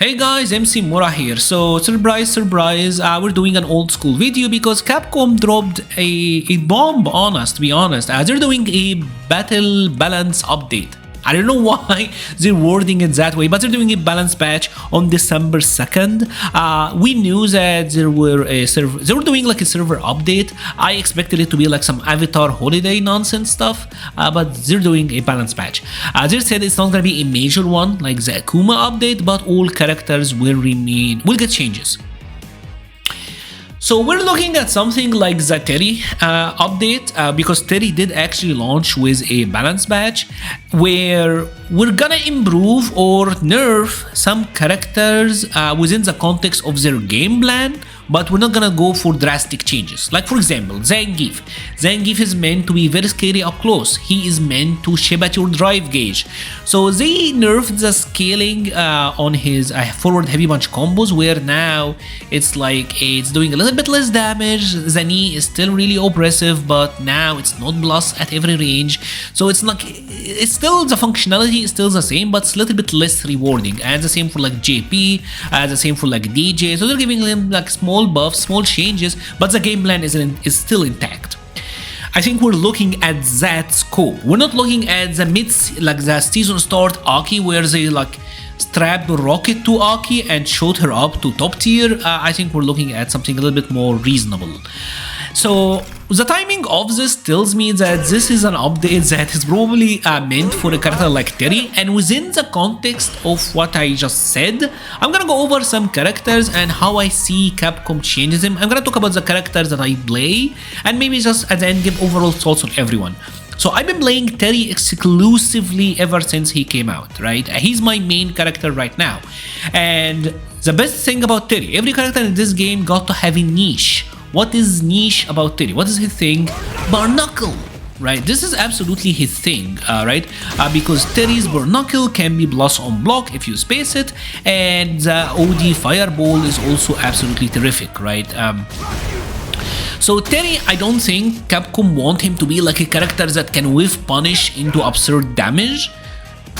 Hey guys, MC Mura here. So surprise, we're doing an old school video because Capcom dropped a bomb on us, to be honest. They're doing a battle balance update. I don't know why they're wording it that way, but they're doing a balance patch on December 2nd. We knew that they were doing like a server update. I expected it to be like some Avatar holiday nonsense stuff, but they're doing a balance patch. They said it's not gonna be a major one like the Akuma update, but all characters will get changes. So we're looking at something like the Terry update because Terry did actually launch with a balance patch where we're gonna improve or nerf some characters within the context of their game plan, but we're not gonna go for drastic changes. Like for example, Zangief. Zangief is meant to be very scary up close. He is meant to chip at your drive gauge. So they nerfed the scaling on his forward heavy punch combos, where now it's like it's doing a little bit less damage. The knee is still really oppressive, but now it's not blast at every range. So it's still the functionality is still the same, but it's a little bit less rewarding. And the same for like JP, the same for like DJ. So they're giving him like small buffs, small changes, but the game plan is still intact. I think we're looking at that scope. We're not looking at the like the season start Aki, where they like strapped Rocket to Aki and showed her up to top tier. I think we're looking at something a little bit more reasonable. So the timing of this tells me that this is an update that is probably meant for a character like Terry, and within the context of what I just said, I'm gonna go over some characters and how I see Capcom changes them. I'm gonna talk about the characters that I play and maybe just at the end give overall thoughts on everyone. So I've been playing Terry exclusively ever since he came out, right? He's my main character right now. And the best thing about Terry, every character in this game got to have a niche. What is niche about Terry? What is his thing? Barnacle, right? This is absolutely his thing, right? Because Terry's Barnacle can be blast on block if you space it, and the OD Fireball is also absolutely terrific, right? So Terry, I don't think Capcom want him to be like a character that can whiff punish into absurd damage.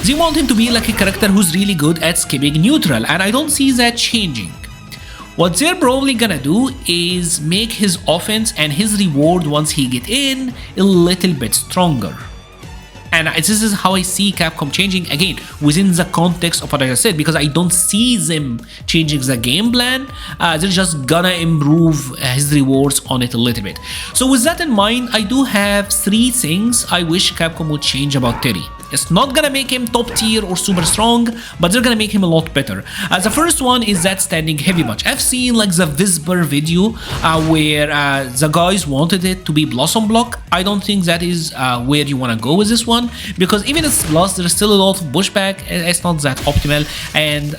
They want him to be like a character who's really good at skipping neutral, and I don't see that changing. What they're probably gonna do is make his offense and his reward once he get in a little bit stronger. And this is how I see Capcom changing, again, within the context of what I just said, because I don't see them changing the game plan. They're just gonna improve his rewards on it a little bit. So with that in mind, I do have 3 things I wish Capcom would change about Terry. It's not gonna make him top tier or super strong, but they're gonna make him a lot better. The first one is that standing heavy punch. I've seen like the Whisper video where the guys wanted it to be Blossom block. I don't think that is where you wanna go with this one, because even if it's Blast, there's still a lot of pushback. It's not that optimal, and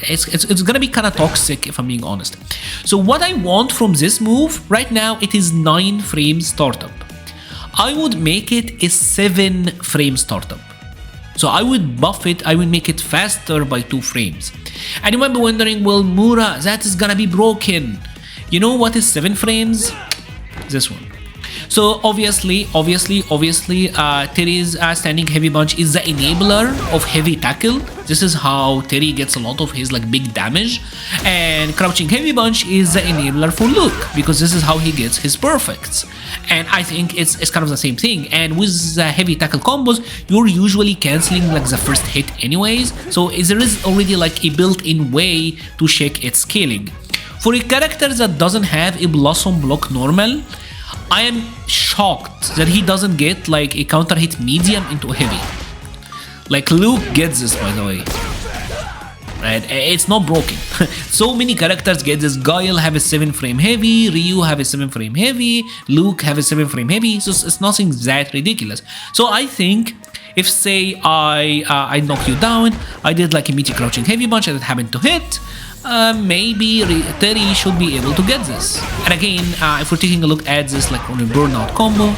it's gonna be kind of toxic if I'm being honest. So what I want from this move right now, it is 9 frames startup. I would make it a 7 frame startup. So I would buff it, I would make it faster by 2 frames. And you might be wondering, well, Mura, that is gonna be broken. You know what is 7 frames? This one. So obviously, Terry's standing heavy punch is the enabler of heavy tackle. This is how Terry gets a lot of his like big damage, and crouching heavy punch is the enabler for Luke, because this is how he gets his perfects. And I think it's kind of the same thing. And with the heavy tackle combos, you're usually canceling like the first hit anyways, so there is already like a built-in way to check its scaling. For a character that doesn't have a Blossom block normal, I am shocked that he doesn't get like a counter hit medium into heavy. Like Luke gets this, by the way. Right? It's not broken. So many characters get this. Guile have a 7 frame heavy, Ryu have a 7 frame heavy, Luke have a 7 frame heavy, so it's nothing that ridiculous. So I think if say I knock you down, I did like a meaty crouching heavy punch and it happened to hit, maybe Terry should be able to get this. And again, if we're taking a look at this like on a burnout combo,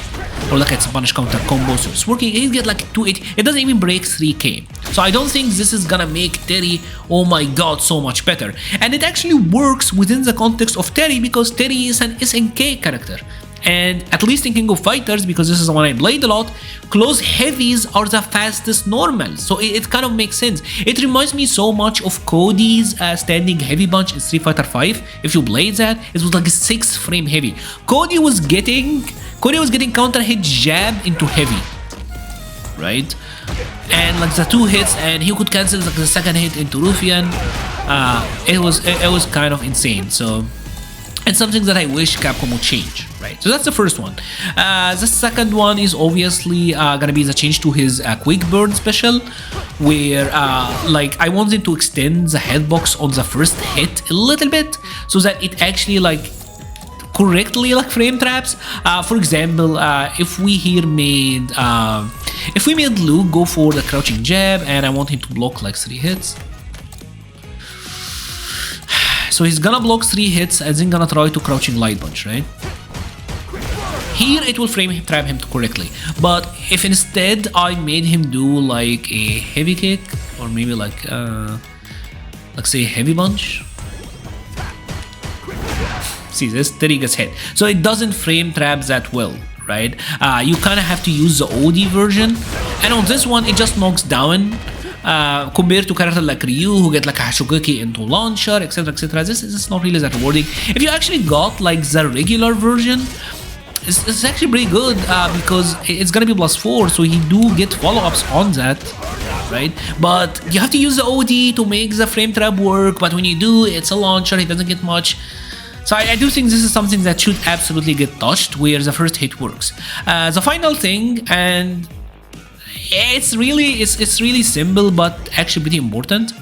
or look at some punish counter combo, so it's working, he'll get like 280, it doesn't even break 3k. So I don't think this is gonna make Terry, oh my god, so much better. And it actually works within the context of Terry, because Terry is an SNK character. And at least in King of Fighters, because this is the one I played a lot, close heavies are the fastest normal. So it kind of makes sense. It reminds me so much of Cody's standing heavy punch in Street Fighter V. If you played that, it was like a 6 frame heavy. Cody was getting counter hit jab into heavy, right? And like the 2 hits, and he could cancel like the second hit into Ruffian. It was kind of insane. So it's something that I wish Capcom would change, right? So that's the first one. The second one is obviously gonna be the change to his quick burn special, where like I want him to extend the hitbox on the first hit a little bit, so that it actually like correctly like frame traps. For example, if we made Luke go for the crouching jab, and I want him to block like 3 hits. So he's gonna block 3 hits and then gonna try to crouching light punch, right? Here it will frame trap him correctly. But if instead I made him do like a heavy kick, or maybe like say heavy punch. See this? There he gets hit. So it doesn't frame trap that well, right? You kind of have to use the OD version, and on this one it just knocks down. Compared to characters like Ryu, who get like a Hashugeki into launcher, etc, etc. This is not really that rewarding. If you actually got like the regular version, it's actually pretty good, because it's gonna be +4, so he do get follow-ups on that, right? But you have to use the OD to make the frame trap work, but when you do, it's a launcher, it doesn't get much. So I do think this is something that should absolutely get touched, where the first hit works. The final thing, and it's really simple but actually pretty important.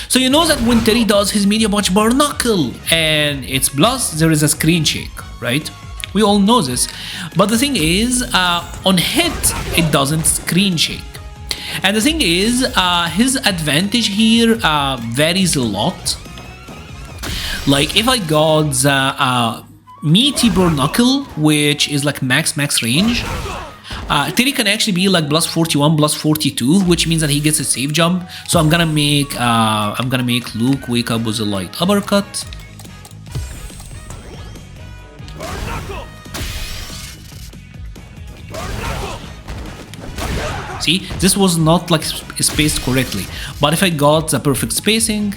So you know that when Terry does his media punch bar knuckle and it's plus, there is a screen shake, right? We all know this. But the thing is, on hit, it doesn't screen shake. And the thing is, his advantage here varies a lot. Like if I got the meaty bar knuckle, which is like max range, Terry can actually be like +41, +42, which means that he gets a safe jump. So I'm gonna make Luke wake up with a light uppercut. See, this was not like spaced correctly, but if I got the perfect spacing,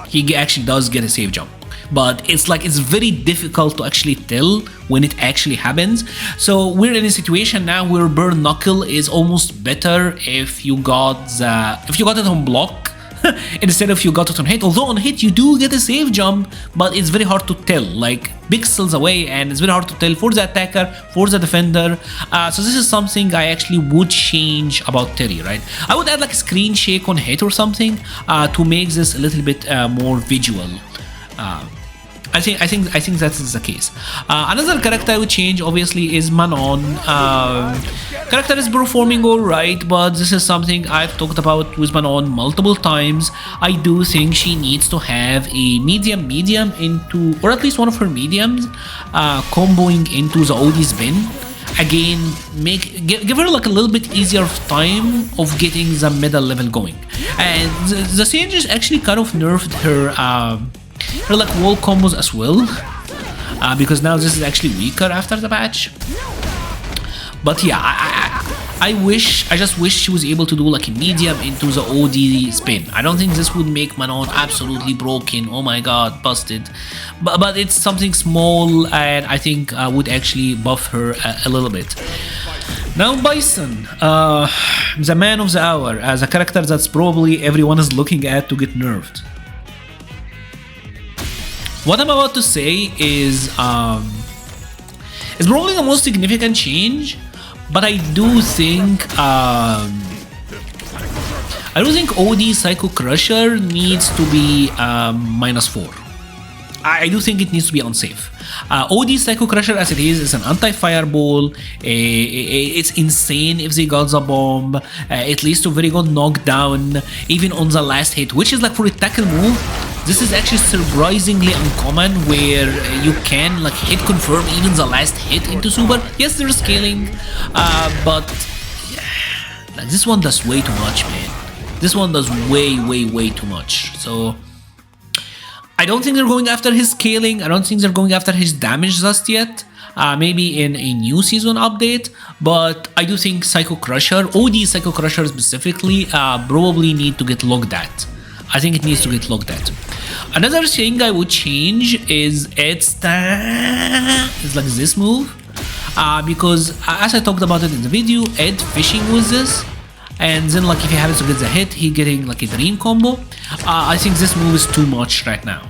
he actually does get a safe jump. But it's very difficult to actually tell when it actually happens. So we're in a situation now where burn knuckle is almost better if you got it on block instead of you got it on hit. Although on hit you do get a safe jump, but it's very hard to tell, like pixels away, and it's very hard to tell for the attacker, for the defender. So this is something I actually would change about Terry, right? I would add like a screen shake on hit or something to make this a little bit more visual. I think that is the case. Another character I would change obviously is Manon. Character is performing alright, but this is something I've talked about with Manon multiple times. I do think she needs to have a medium into, or at least one of her mediums, comboing into the OD spin. Again, give her like a little bit easier time of getting the middle level going. And the changes actually kind of nerfed her like wall combos as well, because now this is actually weaker after the patch. But yeah, I just wish she was able to do like a medium into the OD spin. I don't think this would make Manon absolutely broken, oh my god, busted, but it's something small, and I think would actually buff her a little bit. Now Bison, the man of the hour, as a character that's probably everyone is looking at to get nerfed. What I'm about to say is probably the most significant change, but I do think OD Psycho Crusher needs to be -4. I do think it needs to be unsafe. OD Psycho Crusher as it is an anti-fireball. It's insane if they got the bomb. It leads to very good knockdown, even on the last hit, which is like for a tackle move. This is actually surprisingly uncommon, where you can like hit confirm even the last hit into super. Yes, there's scaling, but yeah, like this one does way too much, man. This one does way too much. So I don't think they're going after his scaling. I don't think they're going after his damage just yet. Maybe in a new season update, but I do think Psycho Crusher, OD Psycho Crusher specifically, probably need to get looked at. I think it needs to get looked at. Another thing I would change is it's like this move, because as I talked about it in the video, Ed fishing with this, and then like if he happens to get the hit, he getting like a dream combo. I think this move is too much right now.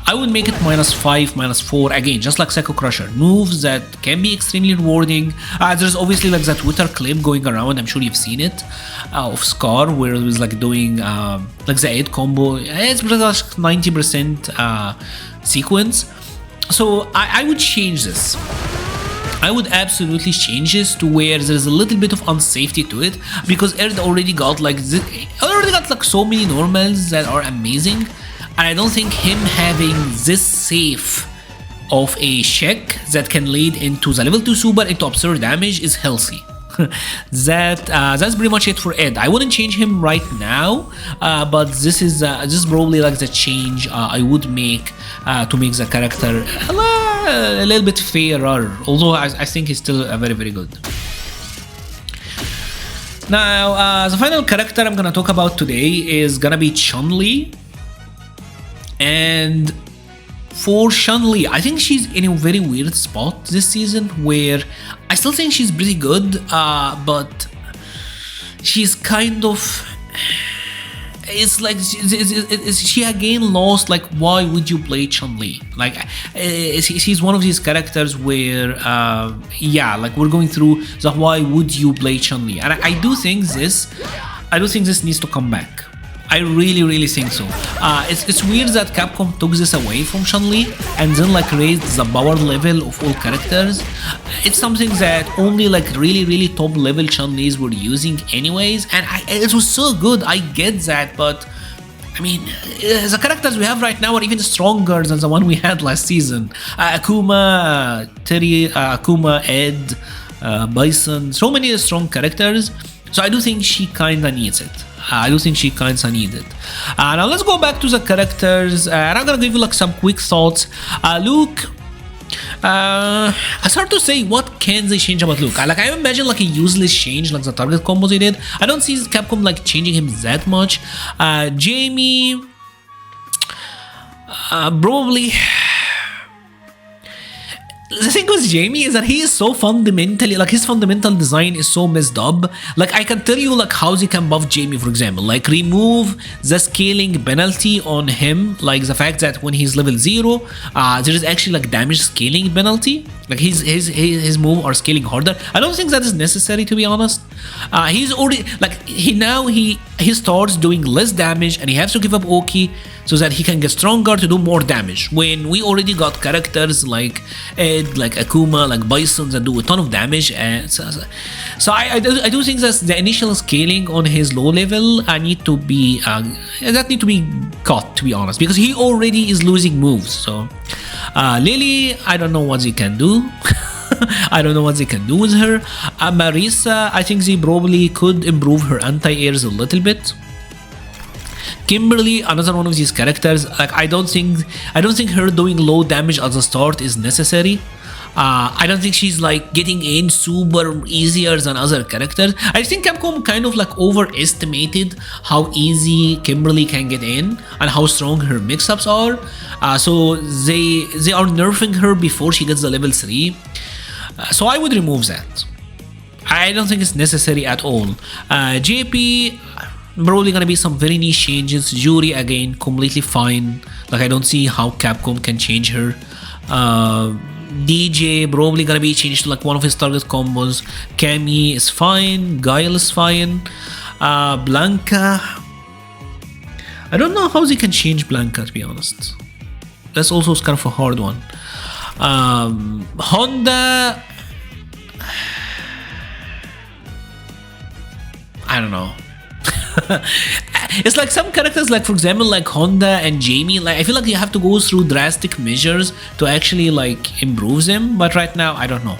I would make it -5, -4, again, just like Psycho Crusher. Moves that can be extremely rewarding. There's obviously like that Twitter clip going around, I'm sure you've seen it, of Scar, where it was like doing like the 8 combo. It's like 90% sequence. So I would change this. I would absolutely change this to where there's a little bit of unsafety to it, because Erd already got like so many normals that are amazing. And I don't think him having this safe of a check that can lead into the level 2 super into absurd damage is healthy. That's pretty much it for Ed. I wouldn't change him right now, but this is probably like the change I would make to make the character a little bit fairer. Although I think he's still very, very good. Now, the final character I'm gonna talk about today is gonna be Chun-Li. And for Chun-Li, I think she's in a very weird spot this season where I still think she's pretty good, but she's kind of... It's like she again lost, like, why would you play Chun-Li? Like, she's one of these characters where, yeah, like we're going through the why would you play Chun-Li? And I do think this needs to come back. I really, really think so. It's weird that Capcom took this away from Chun-Li and then like raised the power level of all characters. It's something that only like really, really top level Chun-Lis were using anyways, and it was so good. I get that, but I mean, the characters we have right now are even stronger than the one we had last season. Akuma, Terry, Akuma, Ed, Bison, so many strong characters. So I do think she kinda needs it. Now let's go back to the characters, and I'm gonna give you like some quick thoughts. Luke, it's hard to say what can they change about Luke. Like I imagine like a useless change, like the target combos they did. I don't see Capcom like changing him that much. Jamie, probably. The thing with Jamie is that he is so fundamentally, like his fundamental design is so messed up. Like I can tell you like how they can buff Jamie, for example, like remove the scaling penalty on him, like the fact that when he's level 0, there is actually like damage scaling penalty. Like his move are scaling harder. I don't think that is necessary, to be honest. He's already like he starts doing less damage and he has to give up Oki so that he can get stronger to do more damage. When we already got characters like Ed, like Akuma, like Bison that do a ton of damage, and so I do think that the initial scaling on his low level need to be cut, to be honest, because he already is losing moves. So Lily, I don't know what they can do. I don't know what they can do with her. Marisa, I think they probably could improve her anti-airs a little bit. Kimberly, another one of these characters, like I don't think her doing low damage at the start is necessary. I don't think she's like getting in super easier than other characters. I think Capcom kind of like overestimated how easy Kimberly can get in and how strong her mix-ups are. So they are nerfing her before she gets the level 3. So I would remove that. I don't think it's necessary at all. JP, probably gonna be some very niche changes. Yuri, again, completely fine. Like I don't see how Capcom can change her. DJ probably gonna be changed to like one of his target combos. Cammy is fine. Guile is fine. Blanca, I don't know how they can change Blanca, to be honest. That's also kind of a hard one. Honda, I don't know. It's like some characters, like for example like Honda and Jamie, like I feel like you have to go through drastic measures to actually like improve them, but right now I don't know.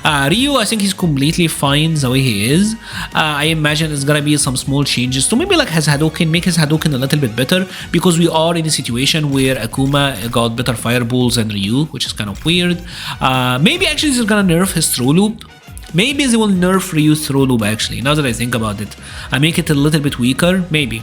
Ryu, I think he's completely fine the way he is. I imagine it's gonna be some small changes to maybe like his Hadouken, make his Hadouken a little bit better, because we are in a situation where Akuma got better fireballs than Ryu, which is kind of weird. Maybe actually they're gonna nerf his throw loop. Maybe they will nerf Ryu's throw loop actually, now that I think about it. I make it a little bit weaker, maybe.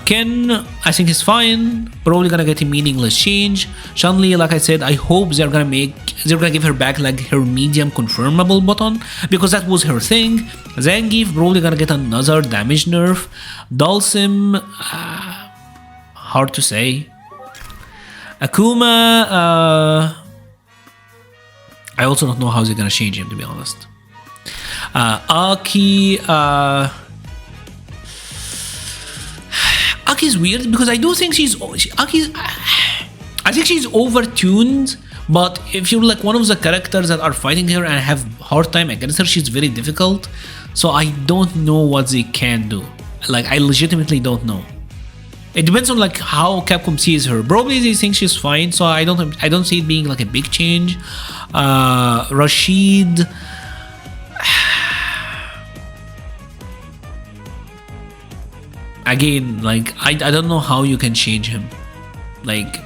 Ken, I think is fine. Probably gonna get a meaningless change. Chun-Li, like I said, I hope they're gonna give her back like her medium confirmable button, because that was her thing. Zangief probably gonna get another damage nerf. Dhalsim, hard to say. Akuma, I also don't know how they're gonna change him, to be honest. Aki, Aki's weird because I do think I think she's overtuned, but if you're like one of the characters that are fighting her and have hard time against her, she's very difficult. So I don't know what they can do. Like, I legitimately don't know. It depends on like how Capcom sees her. Probably they think she's fine, so I don't see it being like a big change. Rashid, again, like I don't know how you can change him. Like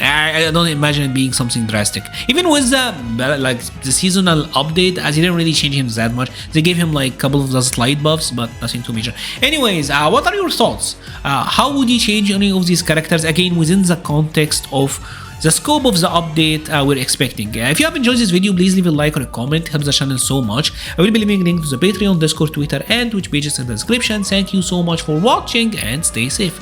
I don't imagine it being something drastic. Even with the seasonal update, as he didn't really change him that much. They gave him like a couple of the slight buffs, but nothing too major. Anyways, what are your thoughts? How would you change any of these characters, again within the context of the scope of the update we're expecting? If you have enjoyed this video, please leave a like or a comment. It helps the channel so much. I will be leaving a link to the Patreon, Discord, Twitter, and Twitch pages in the description. Thank you so much for watching and stay safe.